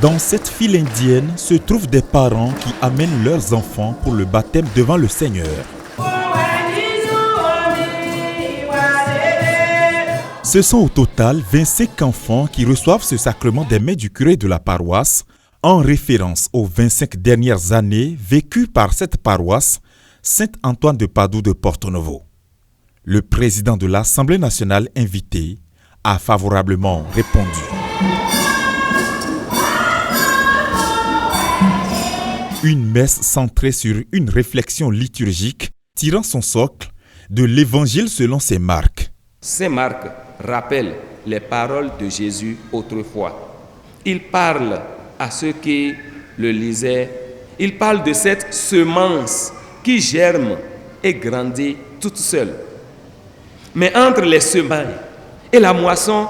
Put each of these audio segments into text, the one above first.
Dans cette file indienne se trouvent des parents qui amènent leurs enfants pour le baptême devant le Seigneur. Ce sont au total 25 enfants qui reçoivent ce sacrement des mains du curé de la paroisse, en référence aux 25 dernières années vécues par cette paroisse, Saint-Antoine de Padoue de Porto-Novo. Le président de l'Assemblée nationale invité a favorablement répondu. Une messe centrée sur une réflexion liturgique tirant son socle de l'Évangile selon saint Marc. Saint Marc rappelle les paroles de Jésus autrefois. Il parle à ceux qui le lisaient. Il parle de cette semence qui germe et grandit toute seule. Mais entre les semailles et la moisson,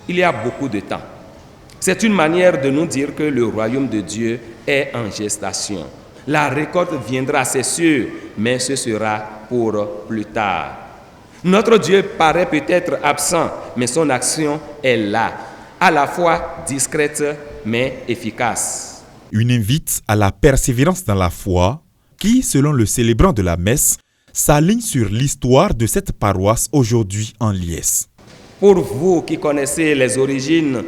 il y a beaucoup de temps. C'est une manière de nous dire que le royaume de Dieu est en gestation. La récolte viendra, c'est sûr, mais ce sera pour plus tard. Notre Dieu paraît peut-être absent, mais son action est là, à la fois discrète mais efficace. Une invite à la persévérance dans la foi qui, selon le célébrant de la messe, s'aligne sur l'histoire de cette paroisse aujourd'hui en liesse. Pour vous qui connaissez les origines,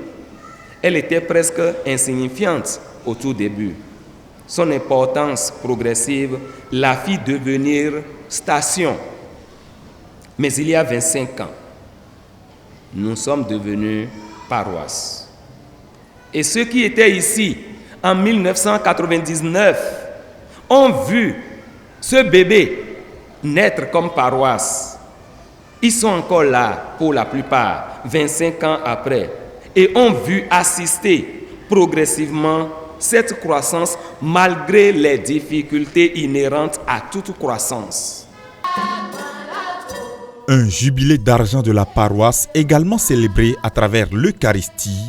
elle était presque insignifiante au tout début. Son importance progressive la fit devenir station. Mais il y a 25 ans, nous sommes devenus paroisse. Et ceux qui étaient ici en 1999 ont vu ce bébé naître comme paroisse. Ils sont encore là pour la plupart, 25 ans après, et ont vu assister progressivement cette croissance malgré les difficultés inhérentes à toute croissance. Un jubilé d'argent de la paroisse également célébré à travers l'Eucharistie.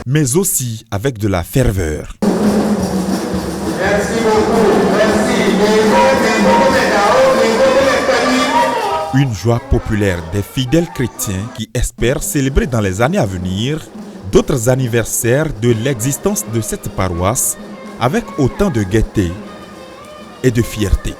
Mais aussi avec de la ferveur. Merci beaucoup. Merci. Une joie populaire des fidèles chrétiens qui espèrent célébrer dans les années à venir d'autres anniversaires de l'existence de cette paroisse avec autant de gaieté et de fierté.